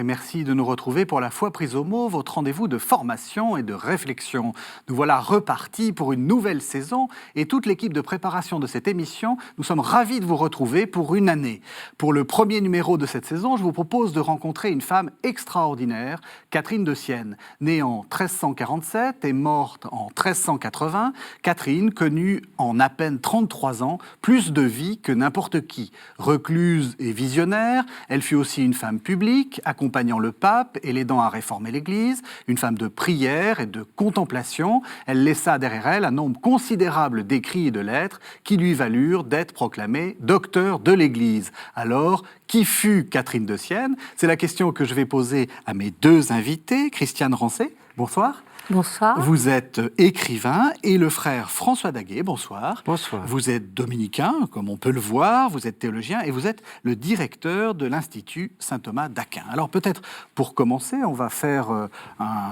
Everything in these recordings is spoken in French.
et merci de nous retrouver pour la Foi prise au mot, votre rendez-vous de formation et de réflexion. Nous voilà repartis pour une nouvelle saison et toute l'équipe de préparation de cette émission, nous sommes ravis de vous retrouver pour une année. Pour le premier numéro de cette saison, je vous propose de rencontrer une femme extraordinaire, Catherine de Sienne. Née en 1347 et morte en 1380, Catherine connut en à peine 33 ans plus de vie que n'importe qui. Recluse et visionnaire, elle fut aussi une femme publique, accompagnant le pape et l'aidant à réformer l'Église, une femme de prière et de contemplation. Elle laissa derrière elle un nombre considérable d'écrits et de lettres qui lui valurent d'être proclamée docteur de l'Église. Alors, qui fut Catherine de Sienne? C'est la question que je vais poser à mes deux invités. Christiane Rancé, bonsoir. Bonsoir. Vous êtes écrivain et le frère François Daguet, bonsoir. Bonsoir. Vous êtes dominicain, comme on peut le voir, vous êtes théologien et vous êtes le directeur de l'Institut Saint-Thomas d'Aquin. Alors peut-être, pour commencer, on va faire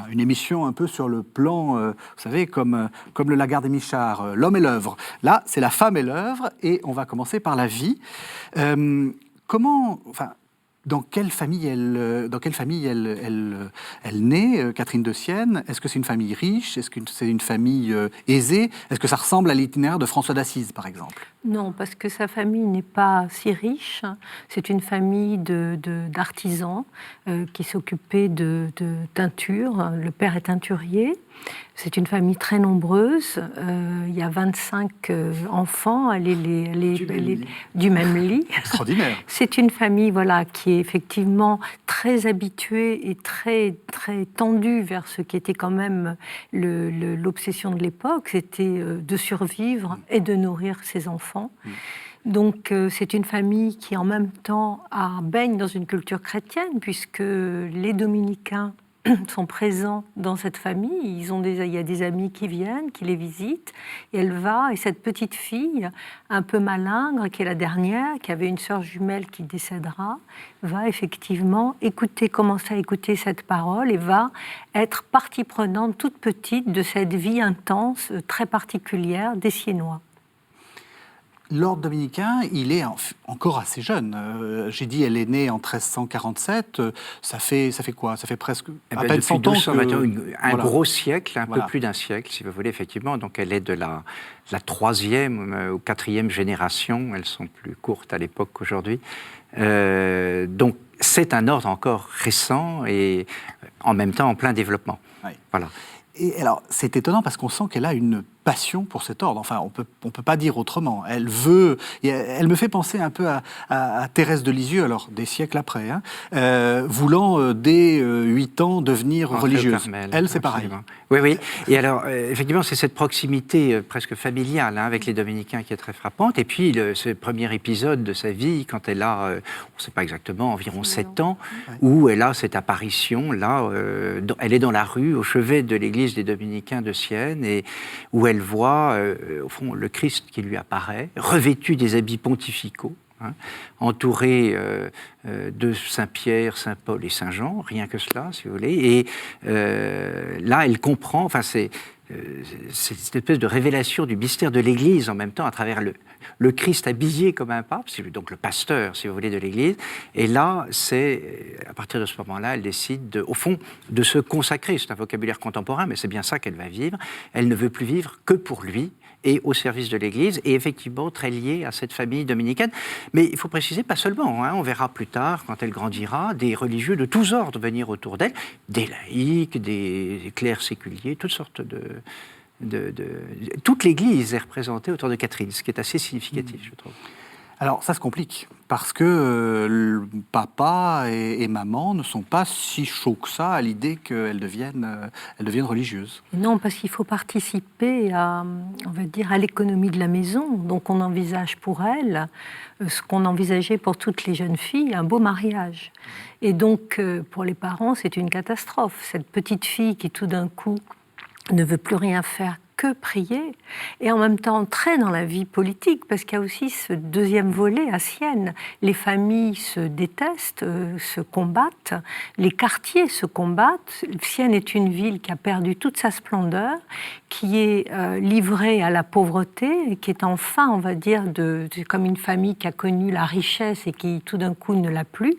une émission un peu sur le plan, vous savez, comme le Lagarde et Michard, l'homme et l'œuvre. Là, c'est la femme et l'œuvre et on va commencer par la vie. Dans quelle famille elle naît, Catherine de Sienne? Est-ce que c'est une famille riche? Est-ce que c'est une famille aisée? Est-ce que ça ressemble à l'itinéraire de François d'Assise, par exemple? Non, parce que sa famille n'est pas si riche. C'est une famille d'artisans qui s'occupaient de teinture. Le père est teinturier. C'est une famille très nombreuse. Il y a 25 enfants du même lit. Extraordinaire. C'est une famille qui est effectivement très habituée et très, très tendue vers ce qui était quand même l'obsession de l'époque. C'était de survivre et de nourrir ses enfants. Donc c'est une famille qui en même temps baigne dans une culture chrétienne puisque les dominicains sont présents dans cette famille. Il y a des amis qui viennent, qui les visitent. Et cette petite fille, un peu malingre, qui est la dernière, qui avait une sœur jumelle qui décédera, va effectivement commencer à écouter cette parole et va être partie prenante toute petite de cette vie intense, très particulière des Siennois. L'ordre dominicain, il est encore assez jeune. J'ai dit, elle est née en 1347. Ça fait quoi? Ça fait presque à peine 100 ans un gros siècle, peu plus d'un siècle, si vous voulez, effectivement. Donc elle est de la 3e ou 4e génération. Elles sont plus courtes à l'époque qu'aujourd'hui. Donc c'est un ordre encore récent et en même temps en plein développement. Oui. Voilà. Et alors, c'est étonnant parce qu'on sent qu'elle a une passion pour cet ordre. Enfin, on peut pas dire autrement. Elle me fait penser un peu à Thérèse de Lisieux, alors des siècles après, voulant dès 8 ans devenir religieuse. Carmel, elle, c'est pareil. Oui. Et alors, effectivement, c'est cette proximité presque familiale avec les dominicains qui est très frappante. Et puis, ce premier épisode de sa vie, quand elle a, on ne sait pas exactement, environ 7 ans, où elle a cette apparition, là, elle est dans la rue, au chevet de l'église des dominicains de Sienne, et où elle voit, au fond, le Christ qui lui apparaît, revêtu des habits pontificaux, entouré de Saint-Pierre, Saint-Paul et Saint-Jean, rien que cela, si vous voulez. Et là, elle comprend, c'est cette espèce de révélation du mystère de l'Église en même temps à travers le Christ habillé comme un pape, donc le pasteur, si vous voulez, de l'Église. Et là, c'est à partir de ce moment-là, elle décide, au fond, de se consacrer. C'est un vocabulaire contemporain, mais c'est bien ça qu'elle va vivre. Elle ne veut plus vivre que pour lui et au service de l'Église, et effectivement très liée à cette famille dominicaine. Mais il faut préciser, pas seulement, on verra plus tard, quand elle grandira, des religieux de tous ordres venir autour d'elle, des laïcs, des clercs séculiers, toutes sortes toute l'Église est représentée autour de Catherine, ce qui est assez significatif, je trouve. Alors, ça se complique, parce que le papa et maman ne sont pas si chauds que ça à l'idée qu'elles deviennent religieuses. Non, parce qu'il faut participer à l'économie de la maison. Donc, on envisage pour elle ce qu'on envisageait pour toutes les jeunes filles, un beau mariage. Et donc, pour les parents, c'est une catastrophe. Cette petite fille qui, tout d'un coup, ne veut plus rien faire que prier, et en même temps entrer dans la vie politique, parce qu'il y a aussi ce deuxième volet à Sienne. Les familles se détestent, se combattent, les quartiers se combattent. Sienne est une ville qui a perdu toute sa splendeur, qui est livrée à la pauvreté, et qui est enfin, on va dire, comme une famille qui a connu la richesse et qui tout d'un coup ne l'a plus.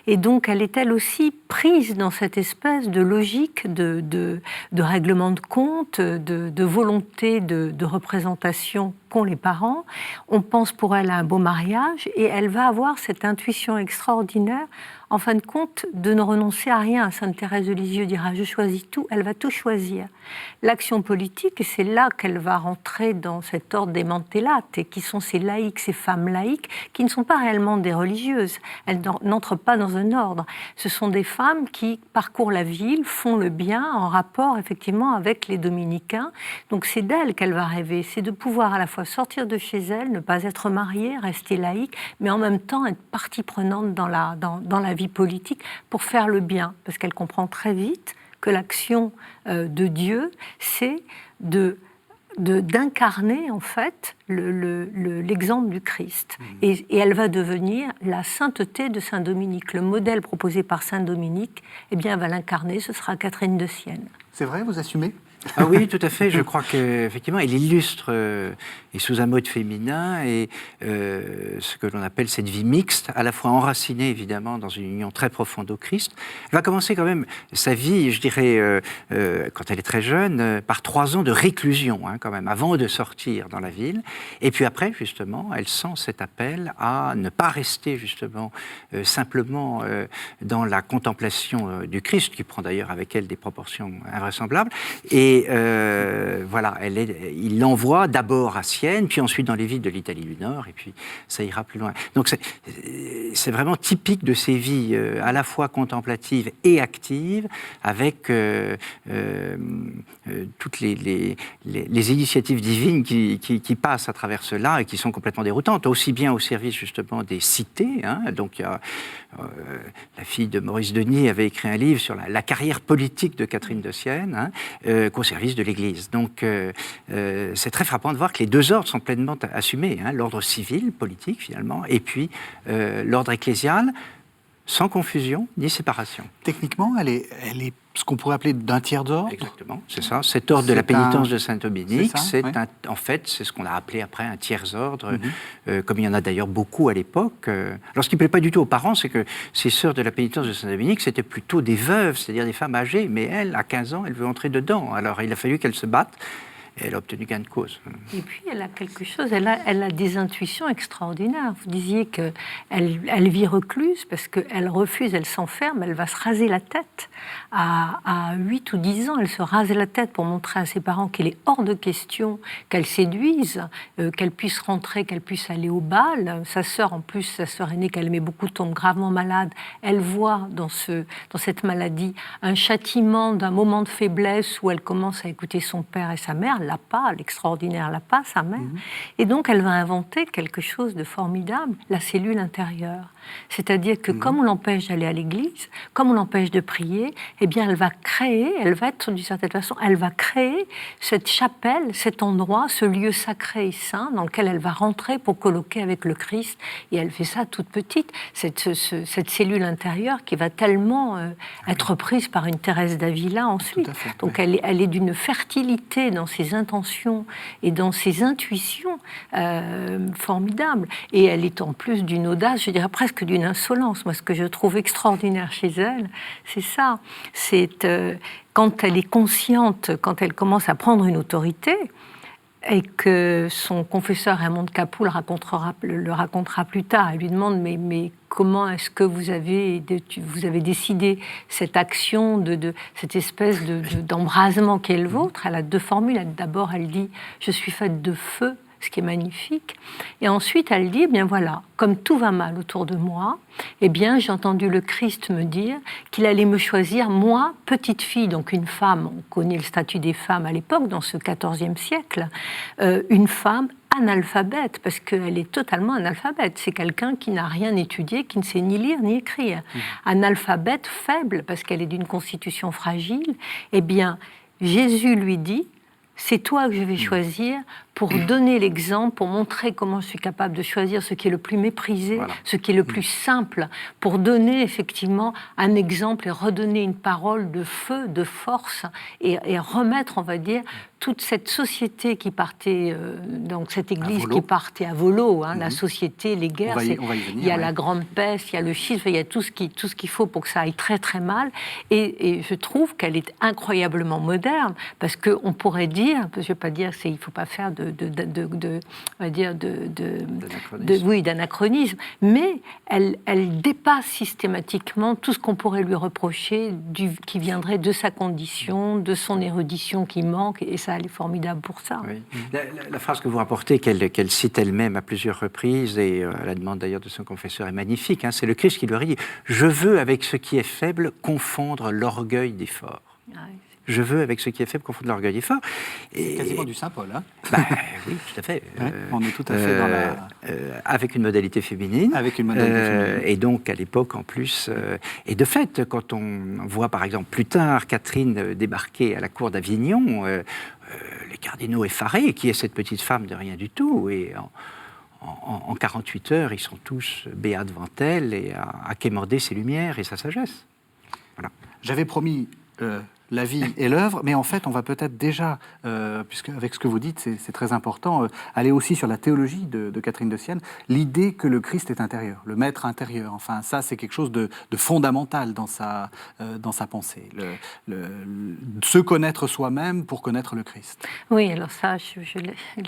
Et donc elle est elle aussi prise dans cette espèce de logique de règlement de compte, de volonté de représentation qu'ont les parents. On pense pour elle à un beau mariage et elle va avoir cette intuition extraordinaire, en fin de compte, de ne renoncer à rien. Sainte Thérèse de Lisieux dira « je choisis tout », elle va tout choisir. L'action politique, et c'est là qu'elle va rentrer dans cet ordre des Mantellates, et qui sont ces laïcs, ces femmes laïques, qui ne sont pas réellement des religieuses. Elles n'entrent pas dans un ordre. Ce sont des femmes qui parcourent la ville, font le bien en rapport effectivement avec les dominicains. Donc c'est d'elles qu'elle va rêver, c'est de pouvoir à la fois sortir de chez elle, ne pas être mariée, rester laïque, mais en même temps être partie prenante dans la vie politique pour faire le bien, parce qu'elle comprend très vite que l'action de Dieu, c'est d'incarner en fait l'exemple du Christ. Et elle va devenir la sainteté de Saint Dominique. Le modèle proposé par Saint Dominique, eh bien, elle va l'incarner, ce sera Catherine de Sienne. C'est vrai, vous assumez ? Ah oui, tout à fait. Je crois qu'effectivement, elle illustre, et sous un mode féminin, et ce que l'on appelle cette vie mixte, à la fois enracinée, évidemment, dans une union très profonde au Christ. Elle va commencer quand même sa vie, je dirais, quand elle est très jeune, par 3 ans de réclusion, quand même, avant de sortir dans la ville. Et puis après, justement, elle sent cet appel à ne pas rester, justement, simplement dans la contemplation du Christ, qui prend d'ailleurs avec elle des proportions invraisemblables. Et voilà, il l'envoie d'abord à Sienne, puis ensuite dans les villes de l'Italie du Nord, et puis ça ira plus loin. Donc c'est vraiment typique de ces vies à la fois contemplatives et actives, avec toutes les initiatives divines qui passent à travers cela et qui sont complètement déroutantes, aussi bien au service justement des cités. Donc il y a, la fille de Maurice Denis avait écrit un livre sur la carrière politique de Catherine de Sienne, qu'au service de l'Église. Donc c'est très frappant de voir que les 2 ordres sont pleinement assumés, l'ordre civil, politique finalement, et puis l'ordre ecclésial, sans confusion ni séparation. Techniquement, elle est ce qu'on pourrait appeler d'un tiers d'ordre. Exactement, c'est ça. Cet ordre de la pénitence de Saint-Dominique, en fait, c'est ce qu'on a appelé après un tiers ordre, comme il y en a d'ailleurs beaucoup à l'époque. Alors, ce qui ne plaît pas du tout aux parents, c'est que ces sœurs de la pénitence de Saint-Dominique, c'était plutôt des veuves, c'est-à-dire des femmes âgées, mais elle, à 15 ans, elle veut entrer dedans. Alors, il a fallu qu'elle se batte. Et elle a obtenu gain de cause. Et puis, elle a quelque chose, elle a des intuitions extraordinaires. Vous disiez qu'elle vit recluse parce qu'elle refuse, elle s'enferme, elle va se raser la tête. À 8 ou 10 ans, elle se rase la tête pour montrer à ses parents qu'il est hors de question qu'elle séduise, qu'elle puisse rentrer, qu'elle puisse aller au bal. Sa sœur, en plus, sa sœur aînée, qu'elle aimait beaucoup, tombe gravement malade. Elle voit dans cette maladie un châtiment d'un moment de faiblesse où elle commence à écouter son père et sa mère, Lapa, l'extraordinaire Lapa, sa mère. Et donc, elle va inventer quelque chose de formidable, la cellule intérieure. C'est-à-dire que comme on l'empêche d'aller à l'église, comme on l'empêche de prier, eh bien, elle va être d'une certaine façon, elle va créer cette chapelle, cet endroit, ce lieu sacré et saint dans lequel elle va rentrer pour colloquer avec le Christ. Et elle fait ça toute petite, cette cellule intérieure qui va tellement être prise par une Thérèse d'Avila ensuite. Donc, elle est d'une fertilité dans ses intentions et dans ses intuitions formidables. Et elle est en plus d'une audace, je dirais presque d'une insolence. Moi, ce que je trouve extraordinaire chez elle, c'est ça. C'est quand elle est consciente, quand elle commence à prendre une autorité, et que son confesseur Raymond de Capoue le racontera plus tard. Elle lui demande mais comment est-ce que vous avez décidé cette action de cette espèce d'embrasement qui est le vôtre. Elle a 2 formules. D'abord, elle dit « je suis faite de feu », ce qui est magnifique. Et ensuite, elle dit, eh bien voilà, comme tout va mal autour de moi, eh bien, j'ai entendu le Christ me dire qu'il allait me choisir, moi, petite fille, donc une femme, on connaît le statut des femmes à l'époque, dans ce XIVe siècle, une femme analphabète, parce qu'elle est totalement analphabète. C'est quelqu'un qui n'a rien étudié, qui ne sait ni lire ni écrire. Analphabète, faible, parce qu'elle est d'une constitution fragile. Eh bien, Jésus lui dit, c'est toi que je vais choisir pour donner l'exemple, pour montrer comment je suis capable de choisir ce qui est le plus méprisé, Voilà. ce qui est le plus simple, pour donner effectivement un exemple et redonner une parole de feu, de force, et remettre, on va dire, toute cette société qui partait, donc cette église qui partait à volo, hein, la société, les guerres, on va y venir, il y a la grande peste, il y a le schisme, il y a tout ce qu'il faut pour que ça aille très très mal. Et je trouve qu'elle est incroyablement moderne, parce qu'on pourrait dire, je ne vais pas dire, il ne faut pas faire d'anachronisme, mais elle dépasse systématiquement tout ce qu'on pourrait lui reprocher, qui viendrait de sa condition, de son érudition qui manque, et ça, elle est formidable pour ça. Oui. La phrase que vous rapportez, qu'elle cite elle-même à plusieurs reprises, et à la demande d'ailleurs de son confesseur, est magnifique. Hein, c'est le Christ qui lui dit « Je veux, avec ce qui est faible, confondre l'orgueil des forts. » Je veux, avec ce qui est faible, confondre l'orgueil des forts. C'est quasiment du Saint-Paul, hein. Oui, tout à fait. Ouais, on est tout à fait dans la... avec une modalité féminine. Avec une modalité féminine. Et donc, à l'époque, en plus... et de fait, quand on voit, par exemple, plus tard, Catherine débarquer à la cour d'Avignon, les cardinaux effarés, qui est cette petite femme de rien du tout, et en 48 heures, ils sont tous béats devant elle, et à quémander ses lumières et sa sagesse. Voilà. J'avais promis... la vie et l'œuvre, mais en fait, on va peut-être déjà, puisque avec ce que vous dites, c'est très important, aller aussi sur la théologie de Catherine de Sienne, l'idée que le Christ est intérieur, le maître intérieur. Enfin, ça, c'est quelque chose de fondamental dans sa pensée. Se connaître soi-même pour connaître le Christ. Oui, alors ça, je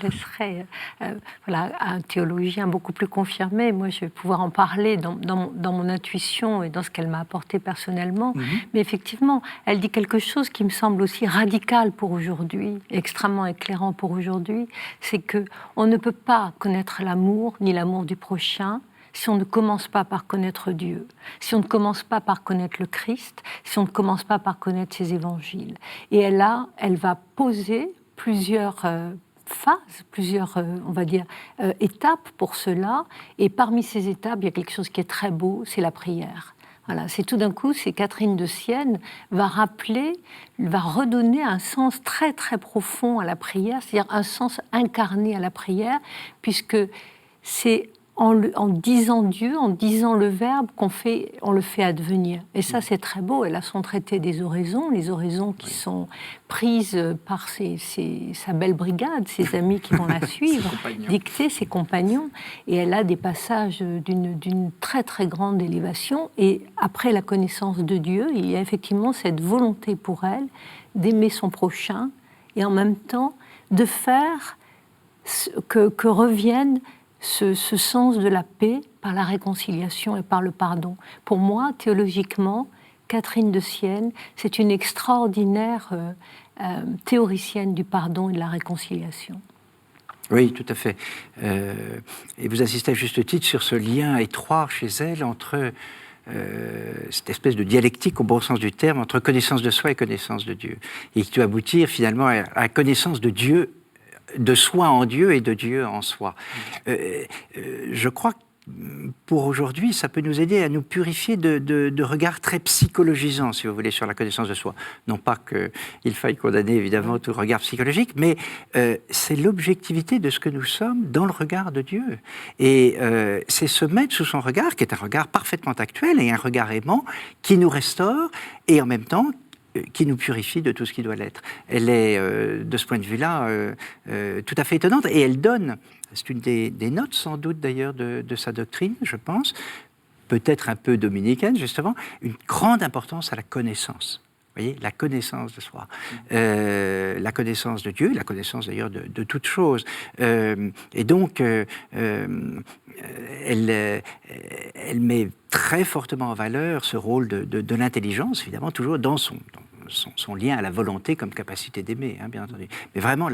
laisserai à un théologien beaucoup plus confirmé. Moi, je vais pouvoir en parler dans mon intuition et dans ce qu'elle m'a apporté personnellement. Mais effectivement, elle dit quelque chose qui me semble aussi radical pour aujourd'hui, extrêmement éclairant pour aujourd'hui, c'est qu'on ne peut pas connaître l'amour, ni l'amour du prochain, si on ne commence pas par connaître Dieu, si on ne commence pas par connaître le Christ, si on ne commence pas par connaître ses évangiles. Et elle va poser plusieurs phases, plusieurs, on va dire, étapes pour cela. Et parmi ces étapes, il y a quelque chose qui est très beau, c'est la prière. Voilà, c'est tout d'un coup, c'est Catherine de Sienne va redonner un sens très très profond à la prière, c'est-à-dire un sens incarné à la prière, puisque c'est en disant Dieu, en disant le Verbe, on le fait advenir. Et ça, c'est très beau. Elle a son traité des oraisons, les oraisons qui sont prises par sa belle brigade, ses amis qui vont la suivre, dicter ses compagnons. Et elle a des passages d'une très très grande élévation. Et après la connaissance de Dieu, il y a effectivement cette volonté pour elle d'aimer son prochain et en même temps de faire que revienne ce sens de la paix par la réconciliation et par le pardon. Pour moi, théologiquement, Catherine de Sienne, c'est une extraordinaire théoricienne du pardon et de la réconciliation. Oui, tout à fait. Et vous insistez à juste titre sur ce lien étroit chez elle entre cette espèce de dialectique au bon sens du terme, entre connaissance de soi et connaissance de Dieu. Et qui doit aboutir finalement à la connaissance de Dieu, de soi en Dieu et de Dieu en soi. Je crois que pour aujourd'hui, ça peut nous aider à nous purifier de regards très psychologisants, si vous voulez, sur la connaissance de soi. Non pas qu'il faille condamner, évidemment, tout regard psychologique, mais c'est l'objectivité de ce que nous sommes dans le regard de Dieu. Et c'est se mettre sous son regard, qui est un regard parfaitement actuel et un regard aimant, qui nous restaure et en même temps qui nous purifie de tout ce qui doit l'être. Elle est, de ce point de vue-là, tout à fait étonnante. Et elle donne, c'est une des notes sans doute d'ailleurs de sa doctrine, je pense, peut-être un peu dominicaine justement, une grande importance à la connaissance. Vous voyez, la connaissance de soi, la connaissance de Dieu, la connaissance d'ailleurs de toute chose. Et donc, elle met très fortement en valeur ce rôle de l'intelligence, évidemment, toujours dans son lien à la volonté comme capacité d'aimer, hein, bien entendu. Mais vraiment,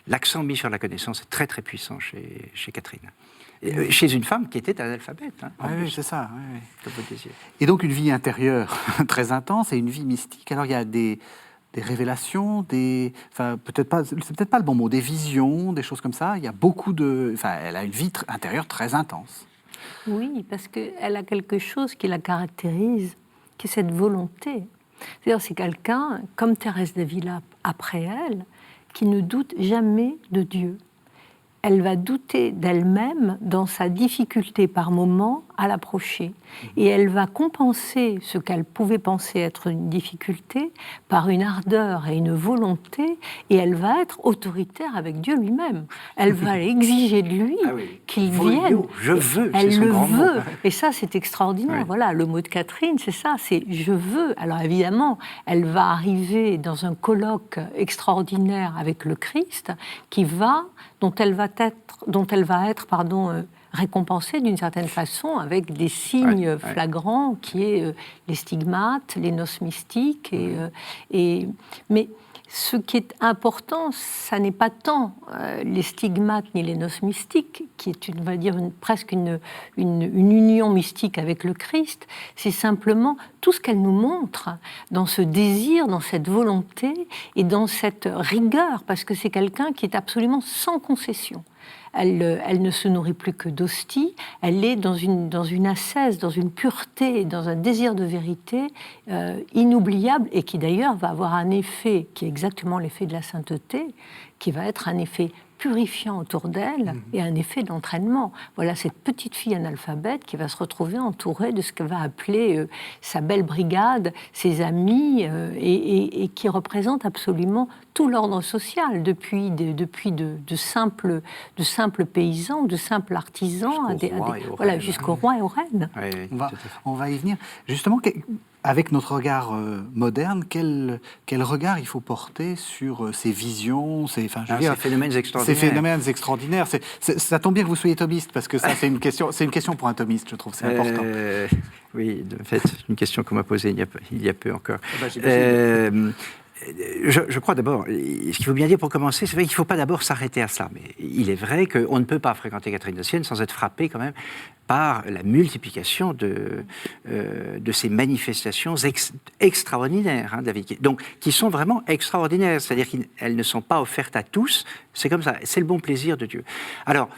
l'accent mis sur la connaissance est très, très puissant chez Catherine. Chez une femme qui était analphabète. Hein, oui, c'est ça. Oui. Comme vous disiez. Et donc une vie intérieure très intense et une vie mystique. Alors il y a des révélations, enfin c'est peut-être pas le bon mot, des visions, des choses comme ça. Il y a beaucoup elle a une vie intérieure très intense. Oui, parce qu'elle a quelque chose qui la caractérise, qui est cette volonté. C'est-à-dire, c'est quelqu'un, comme Thérèse d'Avila après elle, qui ne doute jamais de Dieu. Elle va douter d'elle-même dans sa difficulté par moment à l'approcher. Et elle va compenser ce qu'elle pouvait penser être une difficulté par une ardeur et une volonté, et elle va être autoritaire avec Dieu lui-même. Elle va exiger de lui qu'il vienne. Je veux, elle c'est son le grand mot. veut. Et ça, c'est extraordinaire. Oui. Voilà, le mot de Catherine, c'est ça, c'est « je veux ». Alors évidemment, elle va arriver dans un colloque extraordinaire avec le Christ dont elle va être récompensée d'une certaine façon avec des signes flagrants qui est les stigmates, les noces mystiques. Mais ce qui est important, ça n'est pas tant les stigmates ni les noces mystiques, qui est, on va dire, presque une union mystique avec le Christ, c'est simplement tout ce qu'elle nous montre dans ce désir, dans cette volonté et dans cette rigueur, parce que c'est quelqu'un qui est absolument sans concession. Elle ne se nourrit plus que d'hosties, elle est dans une ascèse, dans une pureté, dans un désir de vérité inoubliable, et qui d'ailleurs va avoir un effet qui est exactement l'effet de la sainteté, qui va être un effet purifiant autour d'elle et un effet d'entraînement. Voilà cette petite fille analphabète qui va se retrouver entourée de ce qu'elle va appeler sa belle brigade, ses amis, et qui représente absolument tout l'ordre social, depuis de simples paysans, de simples artisans, jusqu'aux rois et aux reines. Oui, on va y venir. Justement, avec notre regard moderne, quel regard il faut porter sur ces visions, ces phénomènes extraordinaires. Ces phénomènes extraordinaires. Ça tombe bien que vous soyez thomiste, parce que ça, c'est une question pour un thomiste, je trouve, c'est important. Oui, de fait, c'est une question qu'on m'a posée il y a peu encore. Je crois d'abord, ce qu'il faut bien dire pour commencer, c'est vrai qu'il ne faut pas d'abord s'arrêter à ça. Mais il est vrai qu'on ne peut pas fréquenter Catherine de Sienne sans être frappé quand même par la multiplication de ces manifestations extraordinaires, David. Donc, qui sont vraiment extraordinaires. C'est-à-dire qu'elles ne sont pas offertes à tous. C'est comme ça. C'est le bon plaisir de Dieu. Alors,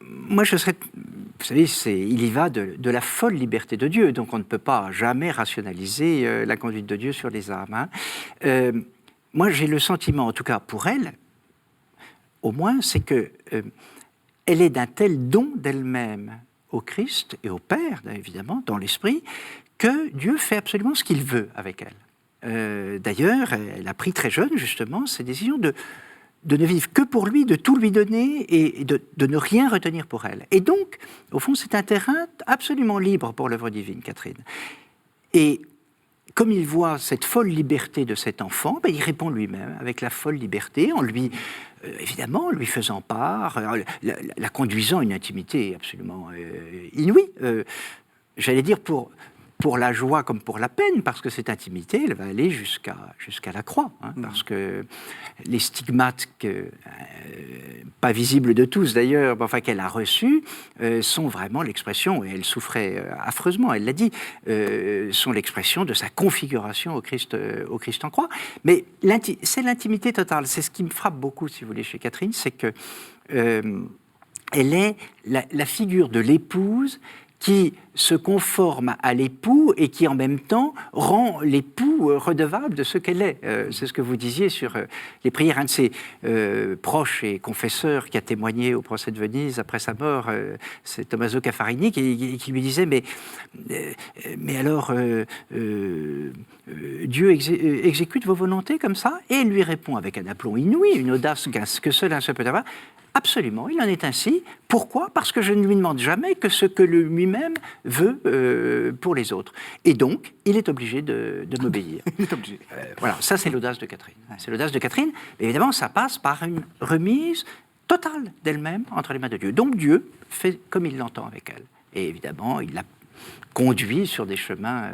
moi, vous savez, il y va de la folle liberté de Dieu, donc on ne peut pas jamais rationaliser la conduite de Dieu sur les âmes. Moi, j'ai le sentiment, en tout cas pour elle, au moins, c'est que elle est d'un tel don d'elle-même au Christ et au Père, évidemment, dans l'esprit, que Dieu fait absolument ce qu'il veut avec elle. D'ailleurs, elle a pris très jeune, justement, cette décision de ne vivre que pour lui, de tout lui donner et de ne rien retenir pour elle. Et donc, au fond, c'est un terrain absolument libre pour l'œuvre divine, Catherine. Et comme il voit cette folle liberté de cet enfant, il répond lui-même avec la folle liberté, en lui, évidemment, lui faisant part, la conduisant à une intimité absolument inouïe. J'allais dire pour la joie comme pour la peine, parce que cette intimité, elle va aller jusqu'à la croix, parce que les stigmates, pas visibles de tous d'ailleurs, qu'elle a reçus, sont vraiment l'expression, et elle souffrait affreusement, elle l'a dit, sont l'expression de sa configuration au Christ en croix. Mais c'est l'intimité totale, c'est ce qui me frappe beaucoup, si vous voulez, chez Catherine, c'est que elle est la figure de l'épouse qui se conforme à l'époux et qui en même temps rend l'époux redevable de ce qu'elle est. C'est ce que vous disiez sur les prières. Un de ses proches et confesseurs qui a témoigné au procès de Venise après sa mort, c'est Tommaso Caffarini, qui lui disait mais alors Dieu exécute vos volontés comme ça? Et il lui répond avec un aplomb inouï, une audace que seul un seul peut avoir. Absolument, il en est ainsi. Pourquoi? Parce que je ne lui demande jamais que ce que lui-même veut pour les autres. Et donc, il est obligé de m'obéir. Il est obligé. Voilà, ça c'est l'audace de Catherine. C'est l'audace de Catherine. Mais évidemment, ça passe par une remise totale d'elle-même entre les mains de Dieu. Donc Dieu fait comme il l'entend avec elle. Et évidemment, il l'a conduit sur des chemins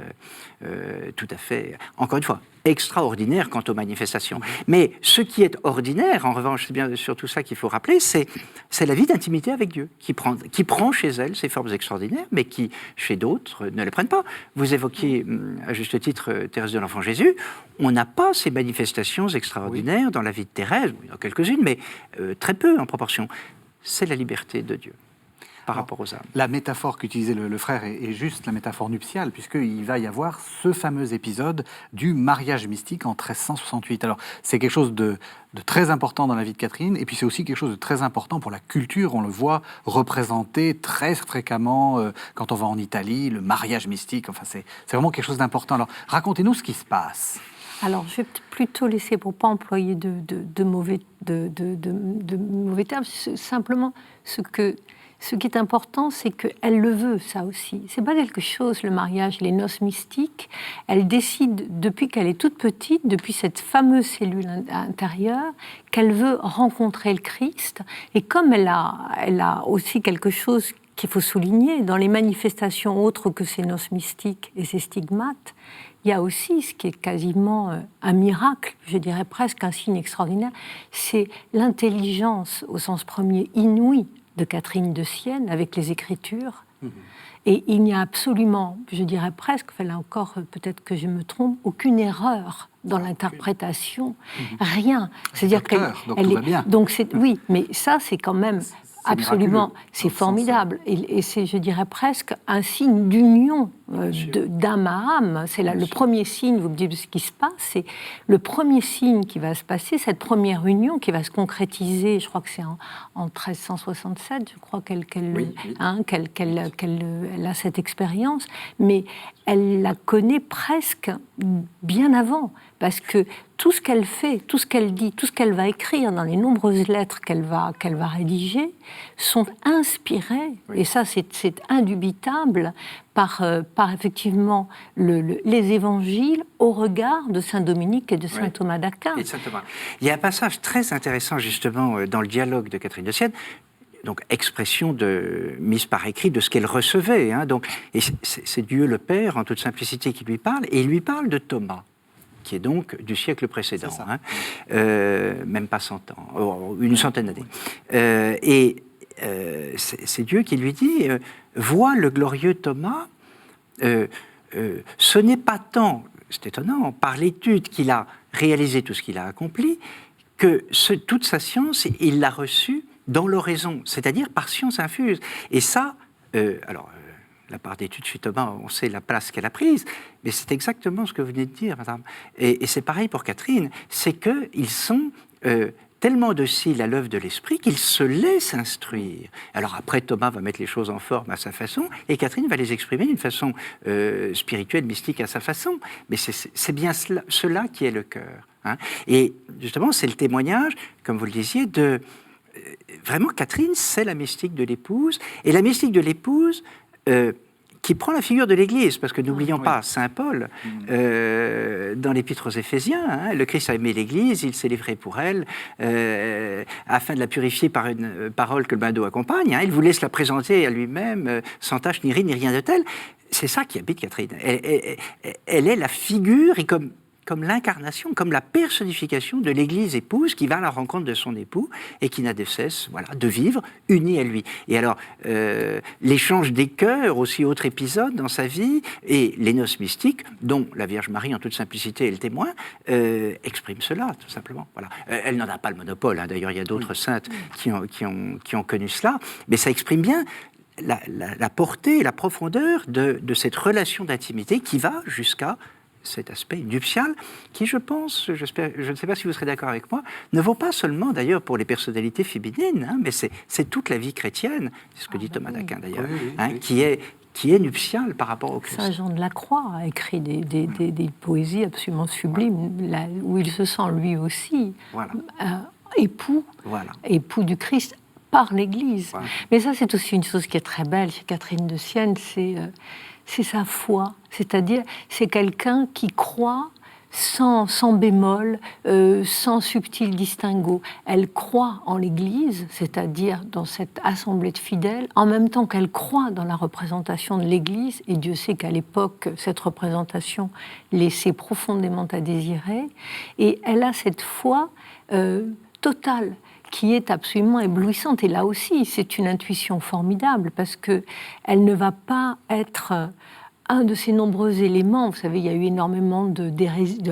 tout à fait, encore une fois, extraordinaires quant aux manifestations. Mais ce qui est ordinaire, en revanche, c'est bien surtout ça qu'il faut rappeler, c'est la vie d'intimité avec Dieu, qui prend chez elle ces formes extraordinaires, mais qui, chez d'autres, ne les prennent pas. Vous évoquiez, à juste titre, Thérèse de l'Enfant Jésus. On n'a pas ces manifestations extraordinaires dans la vie de Thérèse, il y en a quelques-unes, mais très peu en proportion. C'est la liberté de Dieu. par rapport aux âmes. La métaphore qu'utilisait le frère est juste la métaphore nuptiale, puisqu'il va y avoir ce fameux épisode du mariage mystique en 1368. Alors, c'est quelque chose de très important dans la vie de Catherine, et puis c'est aussi quelque chose de très important pour la culture. On le voit représenté très fréquemment quand on va en Italie, le mariage mystique. Enfin, c'est vraiment quelque chose d'important. Alors, racontez-nous ce qui se passe. Alors, je vais plutôt laisser, pour ne pas employer de mauvais termes, simplement ce qui est important, c'est qu'elle le veut, ça aussi. C'est pas quelque chose, le mariage, les noces mystiques. Elle décide, depuis qu'elle est toute petite, depuis cette fameuse cellule intérieure, qu'elle veut rencontrer le Christ. Et comme elle a aussi quelque chose qu'il faut souligner, dans les manifestations autres que ces noces mystiques et ces stigmates, il y a aussi ce qui est quasiment un miracle, je dirais presque un signe extraordinaire, c'est l'intelligence, au sens premier, inouïe de Catherine de Sienne avec les Écritures. Et il n'y a absolument, je dirais presque, enfin là encore, peut-être que je me trompe, aucune erreur dans l'interprétation, rien. C'est-à-dire qu'elle va bien. Donc oui, mais ça c'est quand même absolument, c'est formidable. Sens, et c'est, je dirais presque, un signe d'union d'âme à âme. C'est le premier signe, vous me dites ce qui se passe, c'est le premier signe qui va se passer, cette première union qui va se concrétiser, je crois que c'est en 1367, je crois qu'elle a cette expérience, mais elle la connaît presque bien avant, parce que tout ce qu'elle fait, tout ce qu'elle dit, tout ce qu'elle va écrire dans les nombreuses lettres qu'elle va rédiger sont inspirées, et ça c'est indubitable, par effectivement les évangiles au regard de saint Dominique et de saint Thomas d'Aquin. Il y a un passage très intéressant justement dans le dialogue de Catherine de Sienne, donc expression mise par écrit de ce qu'elle recevait. Et c'est Dieu le Père en toute simplicité qui lui parle, et il lui parle de Thomas, qui est donc du siècle précédent, même pas 100 ans, une centaine d'années. C'est Dieu qui lui dit vois le glorieux Thomas, ce n'est pas tant, c'est étonnant, par l'étude qu'il a réalisé tout ce qu'il a accompli, que toute sa science, il l'a reçue dans l'oraison, c'est-à-dire par science infuse. Et ça, la part d'études chez Thomas, on sait la place qu'elle a prise, mais c'est exactement ce que vous venez de dire, madame. Et c'est pareil pour Catherine, c'est qu'ils sont tellement dociles à l'œuvre de l'esprit qu'ils se laissent instruire. Alors après, Thomas va mettre les choses en forme à sa façon, et Catherine va les exprimer d'une façon spirituelle, mystique à sa façon. Mais c'est bien cela qui est le cœur. Et justement, c'est le témoignage, comme vous le disiez, de... Vraiment, Catherine, c'est la mystique de l'épouse, et la mystique de l'épouse... qui prend la figure de l'Église, parce que n'oublions pas Saint Paul, dans l'Épître aux Éphésiens, le Christ a aimé l'Église, il s'est livré pour elle, afin de la purifier par une parole que le bain d'eau accompagne, il voulait se la présenter à lui-même, sans tache ni ride, ni rien de tel. C'est ça qui habite Catherine. Elle est la figure, et comme l'incarnation, comme la personnification de l'Église épouse qui va à la rencontre de son époux et qui n'a de cesse de vivre unie à lui. Et alors, l'échange des cœurs, aussi autre épisode dans sa vie, et les noces mystiques, dont la Vierge Marie, en toute simplicité, est le témoin, expriment cela, tout simplement. Voilà. Elle n'en a pas le monopole, d'ailleurs, il y a d'autres saintes qui ont connu cela, mais ça exprime bien la portée et la profondeur de cette relation d'intimité qui va jusqu'à cet aspect nuptial qui, je pense, je ne sais pas si vous serez d'accord avec moi, ne vaut pas seulement d'ailleurs pour les personnalités féminines, mais c'est toute la vie chrétienne, c'est ce que dit Thomas d'Aquin d'ailleurs, qui est nuptial par rapport au Christ. Saint Jean de la Croix a écrit des poésies absolument sublimes, où il se sent lui aussi époux du Christ par l'Église. Voilà. Mais ça, c'est aussi une chose qui est très belle chez Catherine de Sienne, c'est sa foi, c'est-à-dire c'est quelqu'un qui croit sans bémol, sans subtil distinguo. Elle croit en l'Église, c'est-à-dire dans cette assemblée de fidèles, en même temps qu'elle croit dans la représentation de l'Église, et Dieu sait qu'à l'époque, cette représentation laissait profondément à désirer, et elle a cette foi totale, qui est absolument éblouissante. Et là aussi, c'est une intuition formidable, parce qu'elle ne va pas être un de ces nombreux éléments. Vous savez, il y a eu énormément de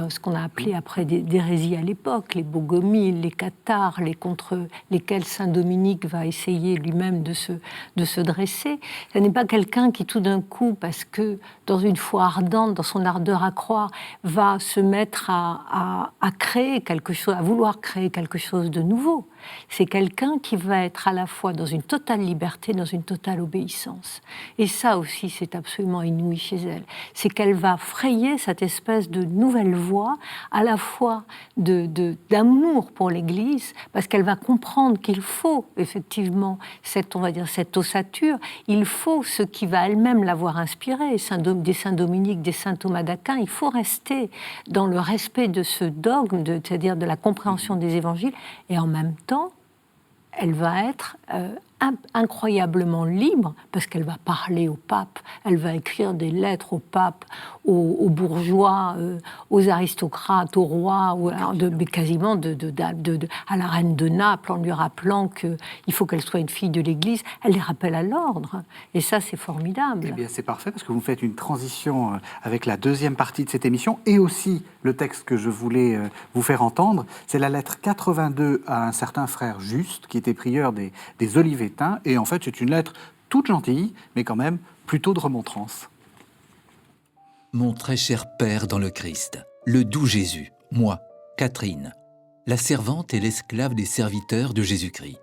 ce qu'on a appelé après d'hérésies à l'époque, les bogomiles, les cathares, contre lesquels saint Dominique va essayer lui-même de se dresser. Ce n'est pas quelqu'un qui tout d'un coup, parce que dans une foi ardente, dans son ardeur à croire, va se mettre à créer quelque chose, à vouloir créer quelque chose de nouveau. C'est quelqu'un qui va être à la fois dans une totale liberté, dans une totale obéissance. Et ça aussi, c'est absolument inouï chez elle. C'est qu'elle va frayer cette espèce de nouvelle voie, à la fois d'amour pour l'Église, parce qu'elle va comprendre qu'il faut effectivement cette ossature, il faut ce qui va elle-même l'avoir inspirée, des saints Dominique, des saints Thomas d'Aquin, il faut rester dans le respect de ce dogme, c'est-à-dire de la compréhension des évangiles, et en même temps, elle va être incroyablement libre, parce qu'elle va parler au pape, elle va écrire des lettres au pape, aux bourgeois, aux aristocrates, au roi, quasiment à la reine de Naples, en lui rappelant qu'il faut qu'elle soit une fille de l'Église. Elle les rappelle à l'ordre, et ça, c'est formidable. Eh bien, c'est parfait, parce que vous faites une transition avec la deuxième partie de cette émission, et aussi le texte que je voulais vous faire entendre. C'est la lettre 82 à un certain frère Juste, qui était prieur des Olivetins, et en fait, c'est une lettre toute gentille, mais quand même plutôt de remontrance. Mon très cher Père dans le Christ, le doux Jésus, moi, Catherine, la servante et l'esclave des serviteurs de Jésus-Christ.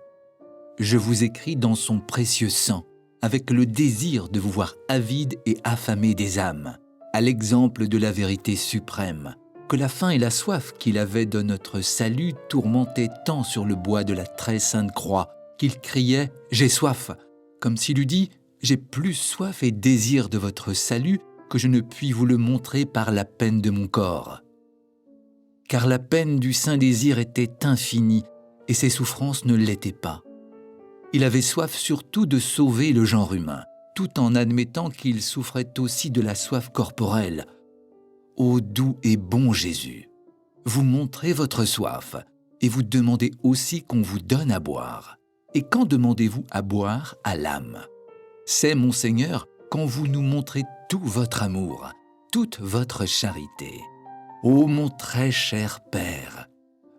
Je vous écris dans son précieux sang, avec le désir de vous voir avide et affamé des âmes, à l'exemple de la vérité suprême, que la faim et la soif qu'il avait de notre salut tourmentaient tant sur le bois de la très sainte croix, qu'il criait « J'ai soif », comme s'il eût dit « J'ai plus soif et désir de votre salut que je ne puis vous le montrer par la peine de mon corps. » Car la peine du saint désir était infinie, et ses souffrances ne l'étaient pas. Il avait soif surtout de sauver le genre humain, tout en admettant qu'il souffrait aussi de la soif corporelle. Ô doux et bon Jésus, vous montrez votre soif, et vous demandez aussi qu'on vous donne à boire. Et quand demandez-vous à boire à l'âme? C'est, mon Seigneur, quand vous nous montrez tout votre amour, toute votre charité. Ô mon très cher Père,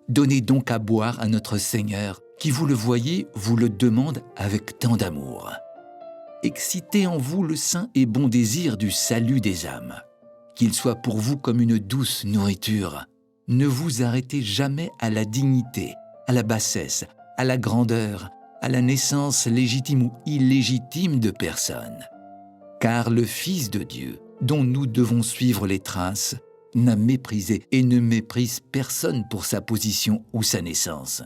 donnez donc à boire à notre Seigneur, qui, vous le voyez, vous le demande avec tant d'amour. Excitez en vous le saint et bon désir du salut des âmes. Qu'il soit pour vous comme une douce nourriture. Ne vous arrêtez jamais à la dignité, à la bassesse, à la grandeur, à la naissance légitime ou illégitime de personne. Car le Fils de Dieu, dont nous devons suivre les traces, n'a méprisé et ne méprise personne pour sa position ou sa naissance.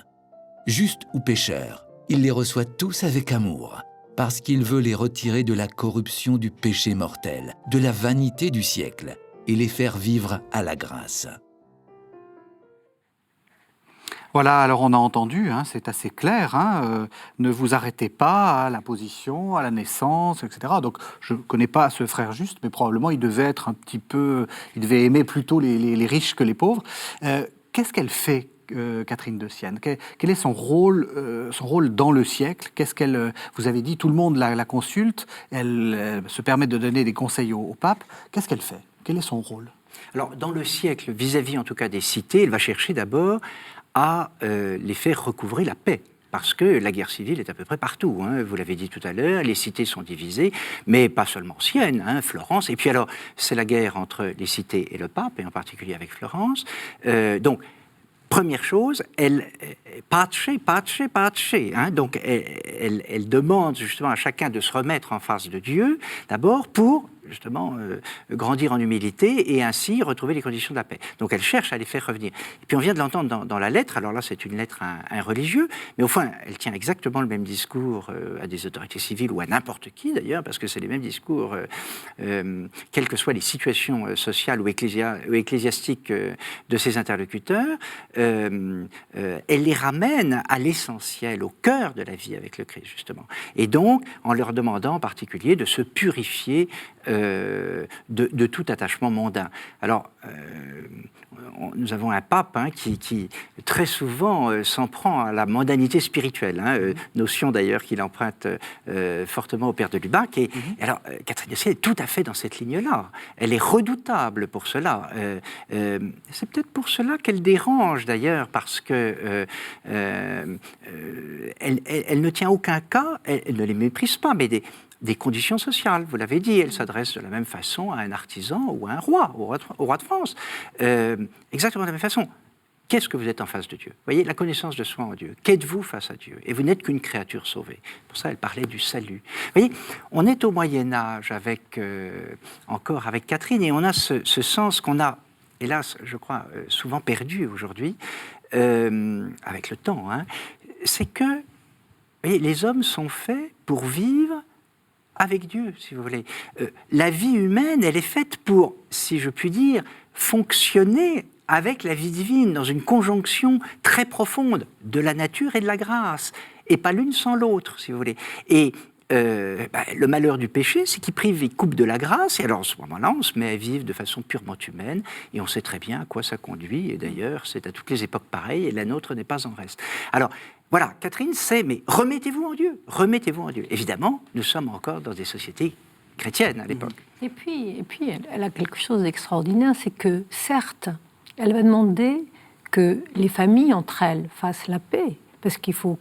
Juste ou pécheur, il les reçoit tous avec amour, parce qu'il veut les retirer de la corruption du péché mortel, de la vanité du siècle, et les faire vivre à la grâce. Voilà, alors on a entendu, c'est assez clair, ne vous arrêtez pas à la position, à la naissance, etc. Donc je ne connais pas ce frère Juste, mais probablement il devait être il devait aimer plutôt les riches que les pauvres. Qu'est-ce qu'elle fait, Catherine de Sienne? Quel est son rôle dans le siècle? Vous avez dit, tout le monde la consulte, elle se permet de donner des conseils au pape. Qu'est-ce qu'elle fait? Quel est son rôle? Alors, dans le siècle, vis-à-vis en tout cas des cités, elle va chercher d'abord à les faire recouvrer la paix. Parce que la guerre civile est à peu près partout, vous l'avez dit tout à l'heure, les cités sont divisées, mais pas seulement Sienne, Florence, et puis alors c'est la guerre entre les cités et le pape, et en particulier avec Florence. Donc, première chose, elle donc elle demande justement à chacun de se remettre en face de Dieu, d'abord pour justement grandir en humilité et ainsi retrouver les conditions de la paix. Donc elle cherche à les faire revenir. Et puis on vient de l'entendre dans la lettre, alors là c'est une lettre à un religieux, mais au fond elle tient exactement le même discours à des autorités civiles ou à n'importe qui d'ailleurs, parce que c'est les mêmes discours, quelles que soient les situations sociales ou ecclésiastiques de ses interlocuteurs, elle les ramène à l'essentiel, au cœur de la vie avec le Christ justement. Et donc en leur demandant en particulier de se purifier de tout attachement mondain. Alors, nous avons un pape qui très souvent s'en prend à la mondanité spirituelle, notion d'ailleurs qu'il emprunte fortement au père de Lubac. Et alors, Catherine de Sienne est tout à fait dans cette ligne-là. Elle est redoutable pour cela. C'est peut-être pour cela qu'elle dérange d'ailleurs, parce que elle ne tient aucun cas, elle ne les méprise pas, mais des conditions sociales, vous l'avez dit. Elle s'adresse de la même façon à un artisan ou à un roi, au roi de France. Exactement de la même façon. Qu'est-ce que vous êtes en face de Dieu? Vous voyez, la connaissance de soi en Dieu. Qu'êtes-vous face à Dieu? Et vous n'êtes qu'une créature sauvée. Pour ça, elle parlait du salut. Vous voyez, on est au Moyen-Âge encore avec Catherine, et on a ce sens qu'on a, hélas, je crois, souvent perdu aujourd'hui, avec le temps. C'est que, vous voyez, les hommes sont faits pour vivre avec Dieu, si vous voulez. La vie humaine, elle est faite pour, si je puis dire, fonctionner avec la vie divine, dans une conjonction très profonde de la nature et de la grâce, et pas l'une sans l'autre, si vous voulez. Et le malheur du péché, c'est qu'il prive et coupe de la grâce, et alors à ce moment-là, on se met à vivre de façon purement humaine, et on sait très bien à quoi ça conduit, et d'ailleurs, c'est à toutes les époques pareil, et la nôtre n'est pas en reste. Alors, voilà, Catherine, mais remettez-vous en Dieu, remettez-vous en Dieu. Évidemment, nous sommes encore dans des sociétés chrétiennes à l'époque. Et puis elle a quelque chose d'extraordinaire, c'est que, certes, elle va demander que les familles entre elles fassent la paix, parce qu'il faut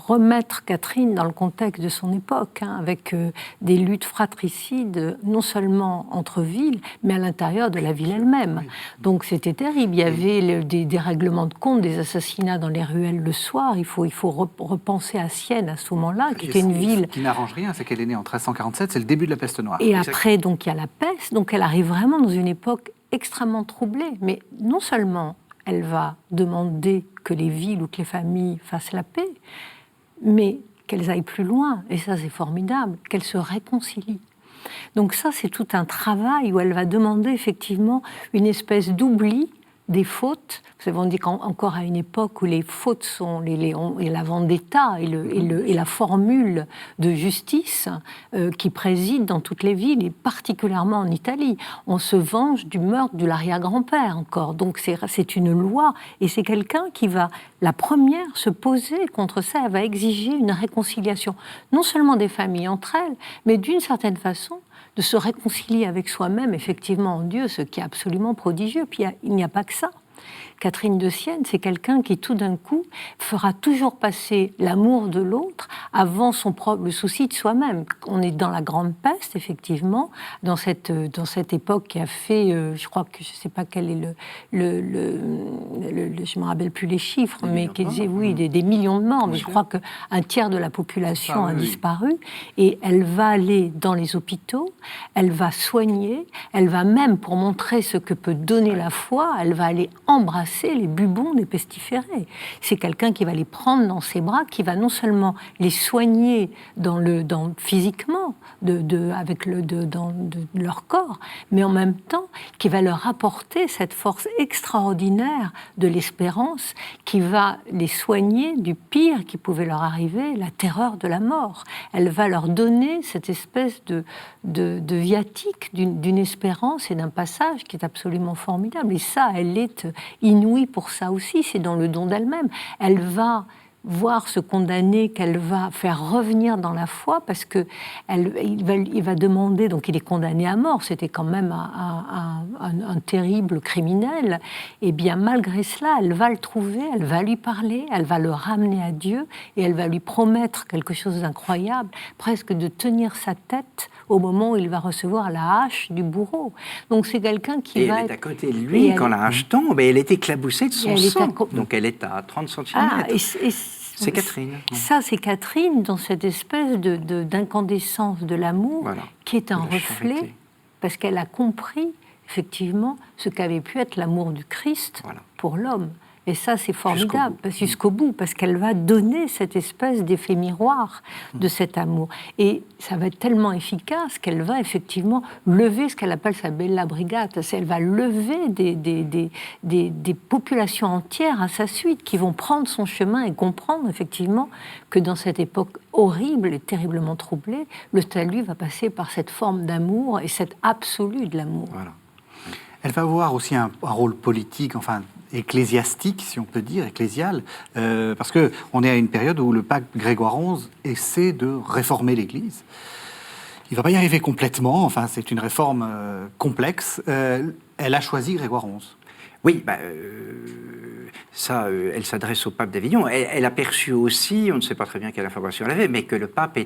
remettre Catherine dans le contexte de son époque, avec des luttes fratricides, non seulement entre villes, mais à l'intérieur de la ville elle-même. Oui. Donc c'était terrible. Il y avait des règlements de compte, des assassinats dans les ruelles le soir. Il faut repenser à Sienne à ce moment-là, qui était une ville... qui n'arrange rien, c'est qu'elle est née en 1347, c'est le début de la peste noire. Et après, donc, il y a la peste, donc elle arrive vraiment dans une époque extrêmement troublée. Mais non seulement elle va demander que les villes ou que les familles fassent la paix, mais qu'elles aillent plus loin, et ça c'est formidable, qu'elles se réconcilient. Donc ça c'est tout un travail où elle va demander effectivement une espèce d'oubli des fautes. Vous savez, on dit qu'encore à une époque où les fautes sont et la vendetta et la formule de justice qui préside dans toutes les villes, et particulièrement en Italie. On se venge du meurtre de l'arrière-grand-père encore. Donc c'est une loi, et c'est quelqu'un qui va, la première, se poser contre ça. Elle va exiger une réconciliation, non seulement des familles entre elles, mais d'une certaine façon, de se réconcilier avec soi-même, effectivement, en Dieu, ce qui est absolument prodigieux. Puis il n'y a pas que ça. Catherine de Sienne, c'est quelqu'un qui, tout d'un coup, fera toujours passer l'amour de l'autre avant le souci de soi-même. On est dans la grande peste, effectivement, dans cette époque qui a fait, je crois que je ne sais pas quel est je ne me rappelle plus les chiffres, mais qui disait, oui, des millions de morts, mais je crois qu'un tiers de la population a disparu, et elle va aller dans les hôpitaux, elle va soigner, elle va même, pour montrer ce que peut donner la foi, elle va aller embrasser les bubons des pestiférés. C'est quelqu'un qui va les prendre dans ses bras, qui va non seulement les soigner physiquement, avec leur corps, mais en même temps, qui va leur apporter cette force extraordinaire de l'espérance, qui va les soigner du pire qui pouvait leur arriver, la terreur de la mort. Elle va leur donner cette espèce de viatique d'une espérance et d'un passage qui est absolument formidable. Et ça, elle est inouïe pour ça aussi, c'est dans le don d'elle-même. Elle va voir ce condamné qu'elle va faire revenir dans la foi, parce que il va demander, donc il est condamné à mort, c'était quand même un terrible criminel, et bien malgré cela, elle va le trouver, elle va lui parler, elle va le ramener à Dieu, et elle va lui promettre quelque chose d'incroyable, presque de tenir sa tête au moment où il va recevoir la hache du bourreau. Donc c'est quelqu'un qui va... Elle est à côté de lui, quand la hache tombe, et elle est éclaboussée de son sang. Donc elle est à 30 cm. C'est Catherine. Ça, c'est Catherine, dans cette espèce d'incandescence de l'amour, voilà, qui est un reflet, charité, parce qu'elle a compris, effectivement, ce qu'avait pu être l'amour du Christ, voilà, pour l'homme. Et ça, c'est formidable, jusqu'au bout, parce qu'elle va donner cette espèce d'effet miroir de cet amour. Et ça va être tellement efficace qu'elle va effectivement lever ce qu'elle appelle sa bella brigata. Elle va lever des populations entières à sa suite, qui vont prendre son chemin et comprendre effectivement que dans cette époque horrible et terriblement troublée, le salut va passer par cette forme d'amour et cette absolue de l'amour. Voilà. Elle va avoir aussi un rôle politique, enfin ecclésiastique, si on peut dire, ecclésial, parce qu'on est à une période où le pape Grégoire XI essaie de réformer l'Église. Il ne va pas y arriver complètement, enfin c'est une réforme complexe. Elle a choisi Grégoire XI. Oui, elle s'adresse au pape d'Avignon. Elle a perçu aussi, on ne sait pas très bien quelle information elle avait, mais que le pape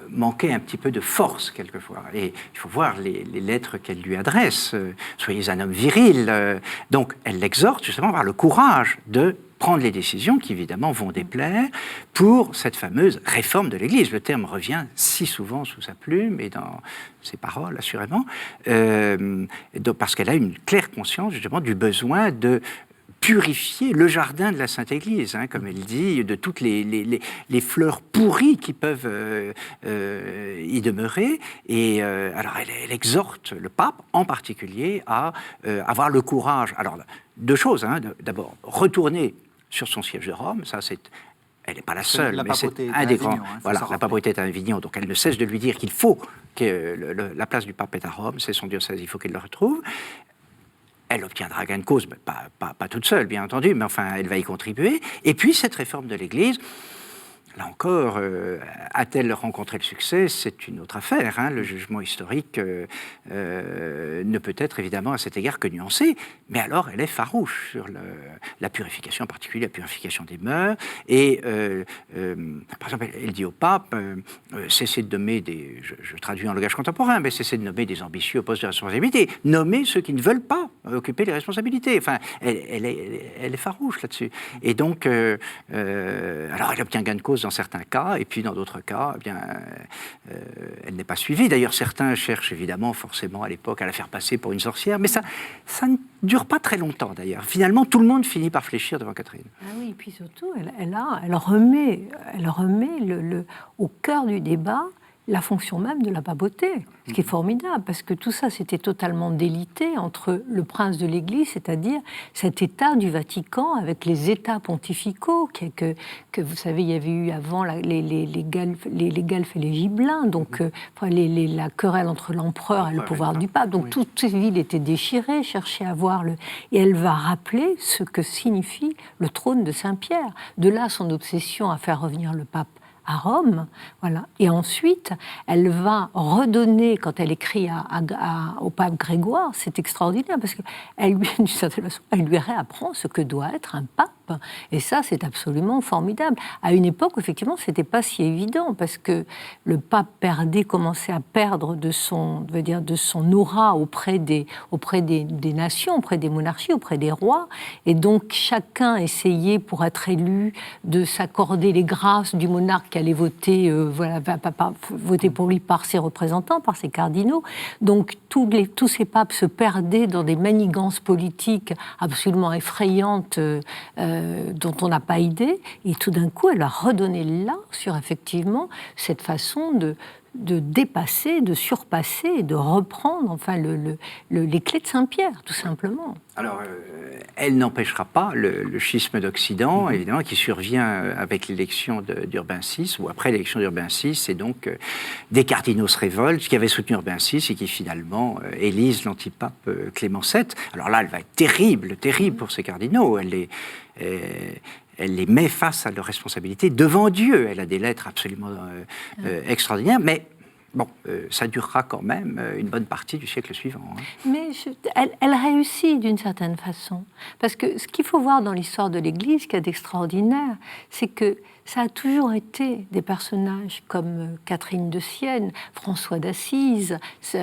manquait un petit peu de force quelquefois. Et il faut voir les lettres qu'elle lui adresse. Soyez un homme viril. Donc elle l'exhorte justement à avoir le courage de prendre les décisions qui, évidemment, vont déplaire pour cette fameuse réforme de l'Église. Le terme revient si souvent sous sa plume et dans ses paroles, assurément, parce qu'elle a une claire conscience, justement, du besoin de purifier le jardin de la Sainte Église, comme elle dit, de toutes les fleurs pourries qui peuvent y demeurer. Et alors, elle exhorte le pape, en particulier, à avoir le courage. Alors, deux choses. D'abord, retourner sur son siège de Rome, ça c'est... Elle n'est pas la seule, mais c'est un des grands. Voilà, la papauté est à Avignon, donc elle ne cesse de lui dire qu'il faut que la place du pape est à Rome, c'est son diocèse, il faut qu'il le retrouve. Elle obtiendra gain de cause, mais pas toute seule, bien entendu, mais enfin, elle va y contribuer. Et puis, cette réforme de l'Église, là encore, a-t-elle rencontré le succès? C'est une autre affaire. Le jugement historique ne peut être évidemment à cet égard que nuancé, mais alors elle est farouche sur la purification, en particulier la purification des mœurs. Et par exemple, elle dit au pape, cessez de nommer je traduis en langage contemporain, mais cessez de nommer des ambitieux au poste de responsabilité. Nommez ceux qui ne veulent pas occuper les responsabilités. Enfin, elle est farouche là-dessus. Et donc, alors elle obtient gain de cause dans certains cas, et puis dans d'autres cas, elle n'est pas suivie. D'ailleurs, certains cherchent évidemment, forcément, à l'époque, à la faire passer pour une sorcière, mais ça ne dure pas très longtemps, d'ailleurs. Finalement, tout le monde finit par fléchir devant Catherine. Ah oui, et puis surtout, elle remet au cœur du débat la fonction même de la papauté, ce qui est formidable, parce que tout ça, c'était totalement délité entre le prince de l'Église, c'est-à-dire cet État du Vatican avec les États pontificaux, que vous savez, il y avait eu avant les guelfes et les gibelins, donc la querelle entre l'empereur et le pouvoir du pape. Donc toutes ces villes étaient déchirées, cherchaient à voir Et elle va rappeler ce que signifie le trône de Saint-Pierre. De là, son obsession à faire revenir le pape à Rome, voilà. Et ensuite, elle va redonner, quand elle écrit au pape Grégoire, c'est extraordinaire, parce qu'elle lui, d'une certaine façon, elle lui réapprend ce que doit être un pape. Et ça, c'est absolument formidable. À une époque où, effectivement, c'était pas si évident, parce que le pape commençait à perdre de son aura auprès des nations, auprès des monarchies, auprès des rois. Et donc, chacun essayait, pour être élu, de s'accorder les grâces du monarque qui allait voter, voter pour lui par ses représentants, par ses cardinaux. Donc, tous ces papes se perdaient dans des manigances politiques absolument effrayantes, dont on n'a pas idée, et tout d'un coup, elle a redonné là sur effectivement cette façon de dépasser, de surpasser, de reprendre enfin les clés de Saint-Pierre, tout simplement. Alors, elle n'empêchera pas le schisme d'Occident, évidemment, qui survient avec l'élection d'Urbain VI, ou après l'élection d'Urbain VI, et donc des cardinaux se révoltent, qui avaient soutenu Urbain VI, et qui finalement élisent l'antipape Clément VII. Alors là, elle va être terrible pour ces cardinaux. Elle les met face à leurs responsabilités devant Dieu. Elle a des lettres absolument extraordinaires, mais bon, ça durera quand même une bonne partie du siècle suivant. Mais elle réussit d'une certaine façon. Parce que ce qu'il faut voir dans l'histoire de l'Église, qui est d'extraordinaire, c'est que ça a toujours été des personnages comme Catherine de Sienne, François d'Assise,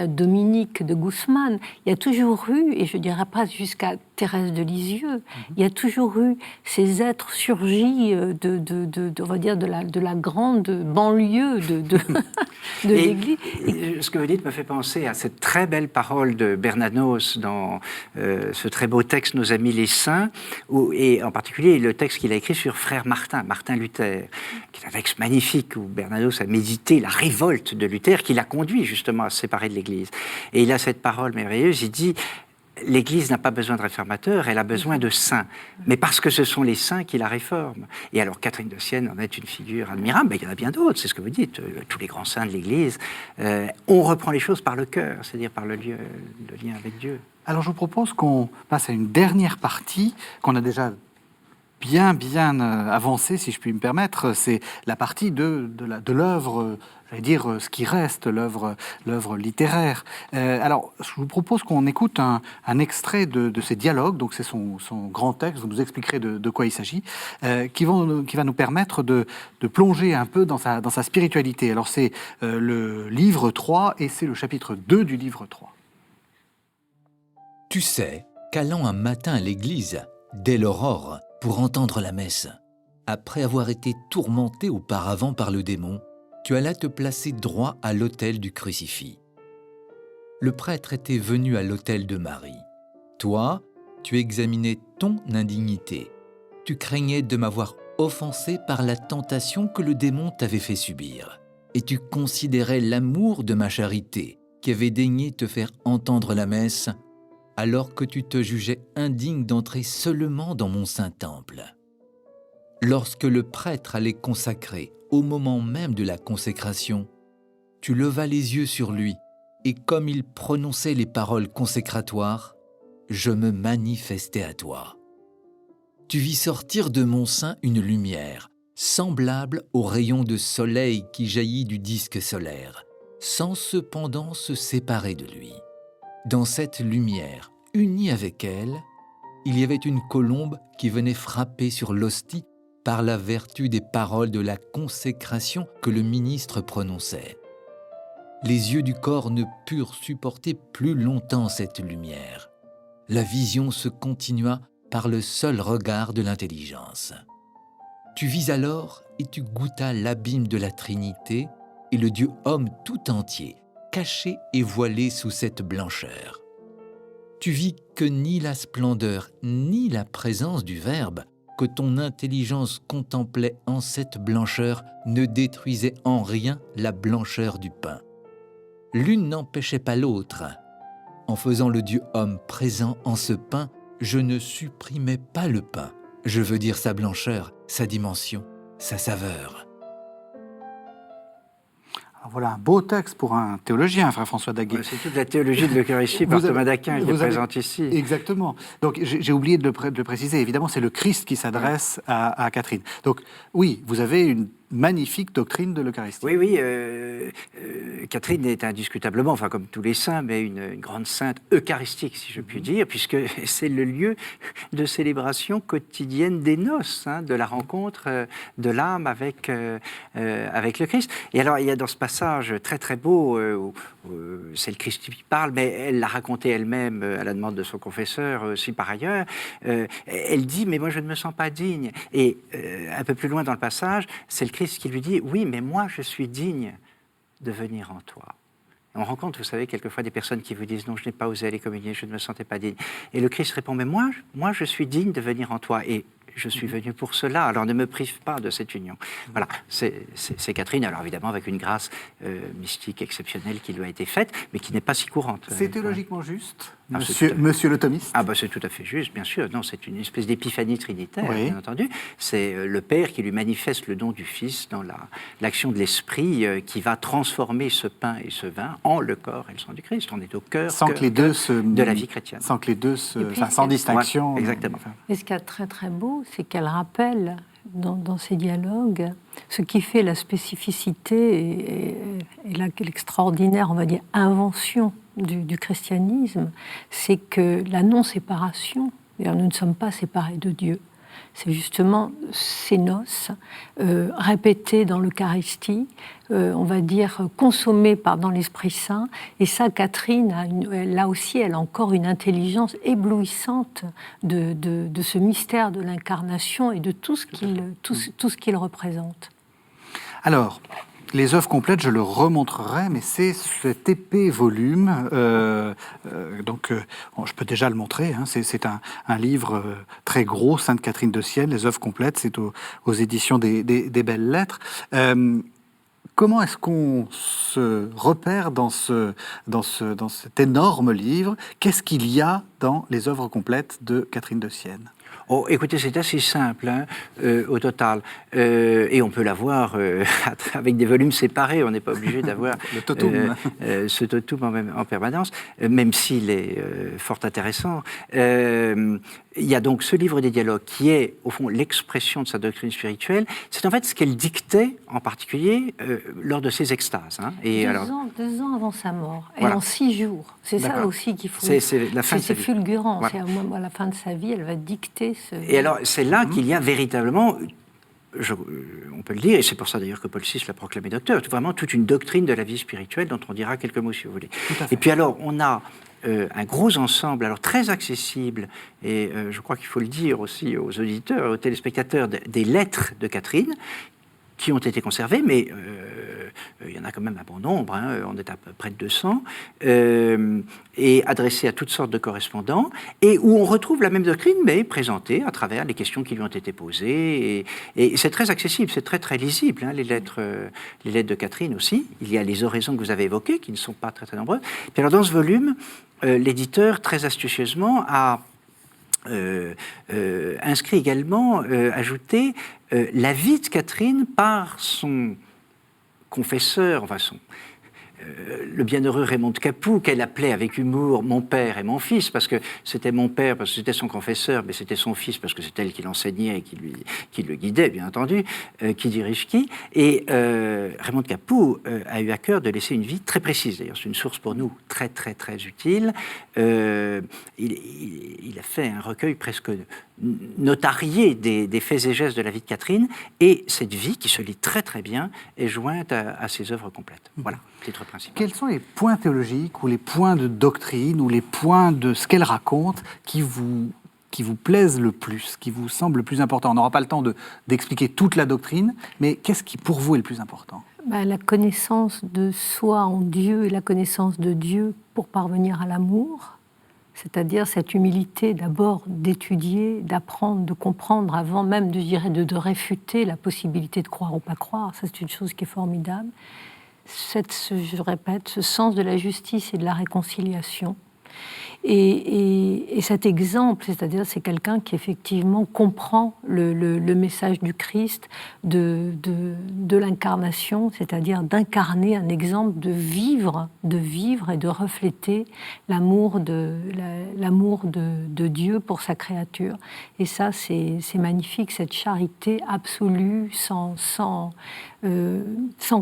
Dominique de Guzman. Il y a toujours eu, et je dirais pas jusqu'à Thérèse de Lisieux. Il y a toujours eu ces êtres surgis on va dire, de la grande banlieue de l'Église. Ce que vous dites me fait penser à cette très belle parole de Bernanos dans ce très beau texte « Nos amis les saints », et en particulier le texte qu'il a écrit sur frère Martin Luther, qui est un texte magnifique où Bernanos a médité la révolte de Luther qui l'a conduit justement à se séparer de l'Église. Et il a cette parole merveilleuse, il dit « L'Église n'a pas besoin de réformateurs, elle a besoin de saints. Mais parce que ce sont les saints qui la réforment. » Et alors Catherine de Sienne en est une figure admirable, mais il y en a bien d'autres, c'est ce que vous dites, tous les grands saints de l'Église. On reprend les choses par le cœur, c'est-à-dire par le lien avec Dieu. Alors je vous propose qu'on passe à une dernière partie qu'on a déjà bien avancée, si je puis me permettre. C'est la partie de l'œuvre, j'allais dire ce qui reste, l'œuvre littéraire. Alors je vous propose qu'on écoute un extrait de ces dialogues, donc c'est son grand texte, vous nous expliquerez de quoi il s'agit, qui va nous permettre de plonger un peu dans sa spiritualité. Alors c'est le livre 3 et c'est le chapitre 2 du livre 3. Tu sais qu'allant un matin à l'église, dès l'aurore, pour entendre la messe, après avoir été tourmenté auparavant par le démon, tu allas te placer droit à l'autel du crucifix. Le prêtre était venu à l'autel de Marie. Toi, tu examinais ton indignité. Tu craignais de m'avoir offensé par la tentation que le démon t'avait fait subir. Et tu considérais l'amour de ma charité, qui avait daigné te faire entendre la messe, alors que tu te jugeais indigne d'entrer seulement dans mon saint temple. Lorsque le prêtre allait consacrer, au moment même de la consécration, tu levas les yeux sur lui, et comme il prononçait les paroles consécratoires, je me manifestais à toi. Tu vis sortir de mon sein une lumière, semblable au rayon de soleil qui jaillit du disque solaire, sans cependant se séparer de lui. Dans cette lumière, unie avec elle, il y avait une colombe qui venait frapper sur l'hostie par la vertu des paroles de la consécration que le ministre prononçait. Les yeux du corps ne purent supporter plus longtemps cette lumière. La vision se continua par le seul regard de l'intelligence. Tu vis alors et tu goûtas l'abîme de la Trinité et le Dieu homme tout entier, caché et voilé sous cette blancheur. Tu vis que ni la splendeur ni la présence du Verbe que ton intelligence contemplait en cette blancheur ne détruisait en rien la blancheur du pain. L'une n'empêchait pas l'autre. En faisant le Dieu homme présent en ce pain, je ne supprimais pas le pain. Je veux dire sa blancheur, sa dimension, sa saveur. Alors voilà un beau texte pour un théologien, frère François Daguet. Ouais, c'est toute la théologie de l'Eucharistie par Thomas d'Aquin qui est présente ici. Exactement. Donc j'ai oublié de le préciser. Évidemment, c'est le Christ qui s'adresse à Catherine. Donc oui, vous avez une magnifique doctrine de l'Eucharistie. Oui, Catherine est indiscutablement, enfin comme tous les saints, mais une grande sainte eucharistique, si je puis dire, puisque c'est le lieu de célébration quotidienne des noces, de la rencontre de l'âme avec le Christ. Et alors, il y a dans ce passage très très beau, où c'est le Christ qui parle, mais elle l'a raconté elle-même à la demande de son confesseur aussi par ailleurs. Elle dit, mais moi je ne me sens pas digne. Et un peu plus loin dans le passage, c'est le Christ qui lui dit, oui, mais moi je suis digne de venir en toi. Et on rencontre, vous savez, quelquefois des personnes qui vous disent, non, je n'ai pas osé aller communier, je ne me sentais pas digne. Et le Christ répond, mais moi je suis digne de venir en toi. Et je suis venu pour cela, alors ne me prive pas de cette union. Voilà, c'est Catherine, alors évidemment avec une grâce mystique exceptionnelle qui lui a été faite, mais qui n'est pas si courante. C'est théologiquement juste, Ah, monsieur le thomiste? Ah bah c'est tout à fait juste, bien sûr. Non, c'est une espèce d'épiphanie trinitaire, Oui. bien entendu. C'est le Père qui lui manifeste le don du Fils dans l'action de l'Esprit qui va transformer ce pain et ce vin en le corps et le sang du Christ. On est au cœur, de la vie chrétienne. Sans que les deux sans distinction. Ouais, exactement. Et ce qui est très très beau, c'est qu'elle rappelle dans ces dialogues ce qui fait la spécificité et l'extraordinaire, on va dire, invention du christianisme, c'est que la non-séparation, nous ne sommes pas séparés de Dieu. c'est justement ces noces répétées dans l'Eucharistie, on va dire consommées dans l'Esprit Saint. Et ça, Catherine, là aussi, elle a encore une intelligence éblouissante de ce mystère de l'incarnation et de tout ce qu'il représente. Alors, les œuvres complètes, je le remontrerai, mais c'est cet épais volume. Bon, je peux déjà le montrer. Hein, c'est un livre très gros, Sainte Catherine de Sienne, les œuvres complètes. C'est aux éditions des Belles Lettres. Comment est-ce qu'on se repère dans cet énorme livre? Qu'est-ce qu'il y a dans les œuvres complètes de Catherine de Sienne? Oh, écoutez, c'est assez simple au total. Et on peut l'avoir avec des volumes séparés. On n'est pas obligé d'avoir le totum. Ce totum en permanence, même s'il est fort intéressant. Il y a donc ce livre des dialogues qui est, au fond, l'expression de sa doctrine spirituelle. C'est en fait ce qu'elle dictait, en particulier, lors de ses extases. Hein. Et deux ans avant sa mort, et voilà. en 6 jours. C'est ça aussi qu'il faut... C'est la fin de sa vie. C'est fulgurant. Voilà. C'est à la fin de sa vie, elle va dicter ce... Et alors, c'est là qu'il y a véritablement... on peut le dire, et c'est pour ça d'ailleurs que Paul VI l'a proclamé docteur, vraiment toute une doctrine de la vie spirituelle dont on dira quelques mots si vous voulez. Et puis alors, on a un gros ensemble, alors très accessible, et je crois qu'il faut le dire aussi aux auditeurs et aux téléspectateurs, des lettres de Catherine qui ont été conservées, mais il y en a quand même un bon nombre, hein, on est à peu près de 200, et adressées à toutes sortes de correspondants, et où on retrouve la même doctrine, mais présentée à travers les questions qui lui ont été posées, et c'est très accessible, c'est très très lisible, hein, les lettres de Catherine aussi. Il y a les oraisons que vous avez évoquées, qui ne sont pas très très nombreuses. Puis alors dans ce volume, l'éditeur, très astucieusement, a inscrit également, ajouté la vie de Catherine par son confesseur, enfin le bienheureux Raymond de Capoue, qu'elle appelait avec humour mon père et mon fils, parce que c'était mon père, parce que c'était son confesseur, mais c'était son fils, parce que c'est elle qui l'enseignait et qui le guidait, bien entendu, qui dirige qui. Et Raymond de Capoue a eu à cœur de laisser une vie très précise. D'ailleurs, c'est une source pour nous très, très, très utile. Il a fait un recueil presque notarié des faits et gestes de la vie de Catherine, et cette vie, qui se lit très, très bien, est jointe à ses œuvres complètes. Voilà, titre principal. Quels sont les points théologiques ou les points de doctrine ou les points de ce qu'elle raconte qui vous plaisent le plus, qui vous semblent le plus important? On n'aura pas le temps d'expliquer toute la doctrine, mais qu'est-ce qui, pour vous, est le plus important? La connaissance de soi en Dieu et la connaissance de Dieu pour parvenir à l'amour, c'est-à-dire cette humilité d'abord d'étudier, d'apprendre, de comprendre avant même de réfuter la possibilité de croire ou pas croire. Ça, c'est une chose qui est formidable. Je répète, ce sens de la justice et de la réconciliation. Et cet exemple, c'est-à-dire c'est quelqu'un qui effectivement comprend le message du Christ, de l'incarnation, c'est-à-dire d'incarner un exemple, de vivre et de refléter l'amour de Dieu pour sa créature. Et ça, c'est magnifique, cette charité absolue, sans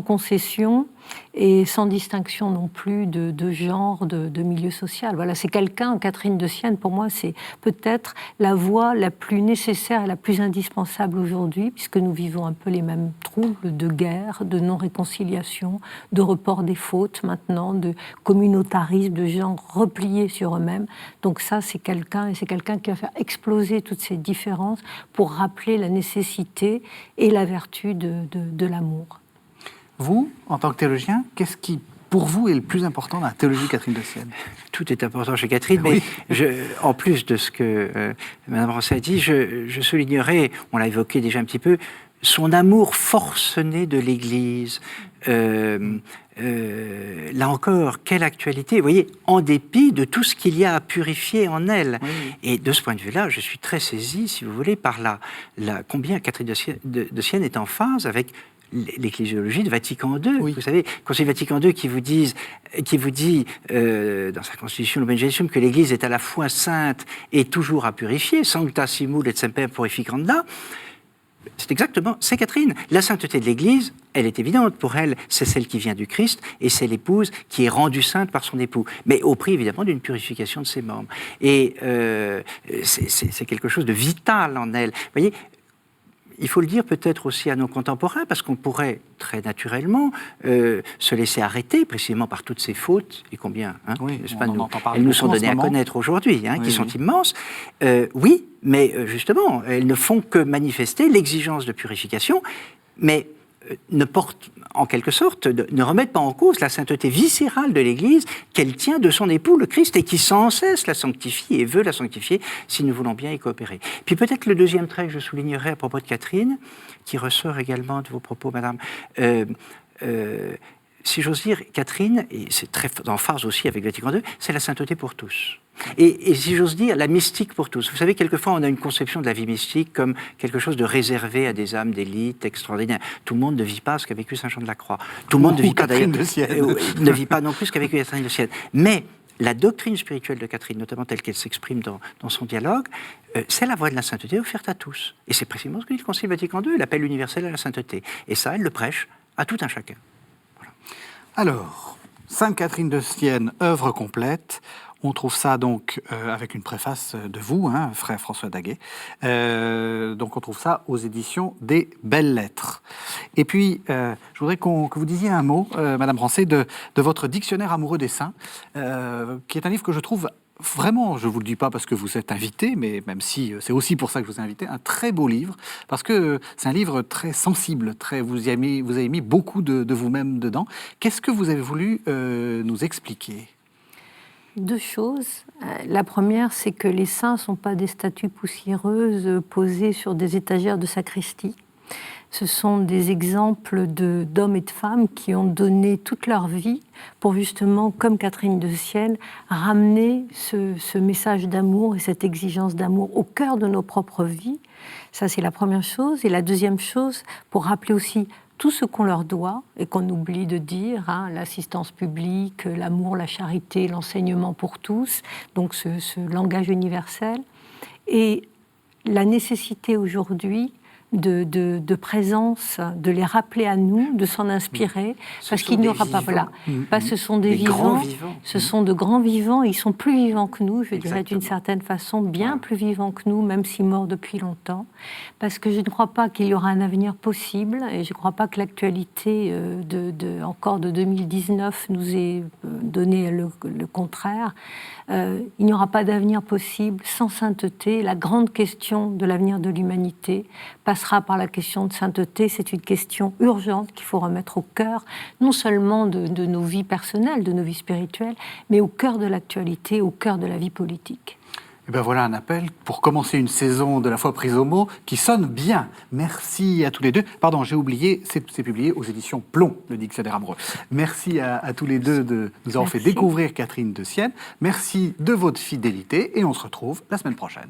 concession et sans distinction non plus de genre, de milieu social. Voilà, c'est quelqu'un, Catherine de Sienne, pour moi, c'est peut-être la voie la plus nécessaire et la plus indispensable aujourd'hui, puisque nous vivons un peu les mêmes troubles de guerre, de non-réconciliation, de report des fautes maintenant, de communautarisme, de gens repliés sur eux-mêmes. Donc ça, c'est quelqu'un qui va faire exploser toutes ces différences pour rappeler la nécessité et la vertu de l'amour. Vous, en tant que théologien, qu'est-ce qui, pour vous, est le plus important dans la théologie de Catherine de Sienne? Tout est important chez Catherine, oui. Mais en plus de ce que Mme Rancé a dit, je soulignerai, on l'a évoqué déjà un petit peu, son amour forcené de l'Église. Là encore, quelle actualité, vous voyez, en dépit de tout ce qu'il y a à purifier en elle. Oui. Et de ce point de vue-là, je suis très saisi, si vous voulez, par combien Catherine de Sienne est en phase avec l'ecclésiologie de Vatican II. Oui. Vous savez, Concile Vatican II qui vous dit dans sa constitution Lumen Gentium que l'Église est à la fois sainte et toujours à purifier, sancta simul et semper purificanda. c'est exactement, c'est Catherine. La sainteté de l'Église, elle est évidente. Pour elle, c'est celle qui vient du Christ et c'est l'épouse qui est rendue sainte par son époux. Mais au prix, évidemment, d'une purification de ses membres. Et c'est quelque chose de vital en elle. Vous voyez, il faut le dire peut-être aussi à nos contemporains, parce qu'on pourrait très naturellement se laisser arrêter précisément par toutes ces fautes, et combien, oui, n'est-ce pas, elles nous sont données à connaître aujourd'hui, oui, qui sont immenses. Oui, mais justement, elles ne font que manifester l'exigence de purification, mais ne portent, en quelque sorte, ne remettent pas en cause la sainteté viscérale de l'Église qu'elle tient de son époux, le Christ, et qui sans cesse la sanctifie et veut la sanctifier si nous voulons bien y coopérer. Puis peut-être le deuxième trait que je soulignerai à propos de Catherine, qui ressort également de vos propos, madame, si j'ose dire, Catherine, et c'est très en phase aussi avec Vatican II, c'est la sainteté pour tous. Et si j'ose dire, la mystique pour tous. Vous savez, quelquefois, on a une conception de la vie mystique comme quelque chose de réservé à des âmes d'élite extraordinaires. Tout le monde ne vit pas ce qu'a vécu Saint Jean de la Croix. Tout le monde ne vit pas, d'ailleurs, ne vit pas non plus ce qu'a vécu Catherine de Sienne. Mais la doctrine spirituelle de Catherine, notamment telle qu'elle s'exprime dans son dialogue, c'est la voie de la sainteté offerte à tous. Et c'est précisément ce que dit le Concile Vatican II, l'appel universel à la sainteté. Et ça, elle le prêche à tout un chacun. Voilà. Alors, Sainte Catherine de Sienne, œuvre complète. On trouve ça donc avec une préface de vous, frère François Daguet. Donc on trouve ça aux éditions des Belles Lettres. Et puis, je voudrais que vous disiez un mot, Madame Rancé, de votre dictionnaire amoureux des saints, qui est un livre que je trouve vraiment, je ne vous le dis pas parce que vous êtes invité, mais même si c'est aussi pour ça que je vous ai invité, un très beau livre, parce que c'est un livre très sensible, vous avez mis beaucoup de vous-même dedans. Qu'est-ce que vous avez voulu nous expliquer ? Deux choses. La première, c'est que les saints ne sont pas des statues poussiéreuses posées sur des étagères de sacristie. Ce sont des exemples d'hommes et de femmes qui ont donné toute leur vie pour justement, comme Catherine de Sienne, ramener ce message d'amour et cette exigence d'amour au cœur de nos propres vies. Ça, c'est la première chose. Et la deuxième chose, pour rappeler aussi tout ce qu'on leur doit et qu'on oublie de dire, l'assistance publique, l'amour, la charité, l'enseignement pour tous, donc ce langage universel, et la nécessité aujourd'hui de présence, de les rappeler à nous, de s'en inspirer, parce qu'il n'y aura pas, ce sont des vivants, ce sont de grands vivants, ils sont plus vivants que nous, je dirais d'une certaine façon, bien plus vivants que nous, même si morts depuis longtemps, parce que je ne crois pas qu'il y aura un avenir possible, et je ne crois pas que l'actualité encore de 2019 nous ait donné le contraire. Il n'y aura pas d'avenir possible sans sainteté. La grande question de l'avenir de l'humanité passera par la question de sainteté. C'est une question urgente qu'il faut remettre au cœur, non seulement de nos vies personnelles, de nos vies spirituelles, mais au cœur de l'actualité, au cœur de la vie politique. Et bien voilà un appel pour commencer une saison de la foi prise au mot qui sonne bien. Merci à tous les deux. Pardon, j'ai oublié, c'est publié aux éditions Plomb, le dictionnaire amoureux. Merci à tous les deux de nous avoir fait découvrir Catherine de Sienne. Merci de votre fidélité et on se retrouve la semaine prochaine.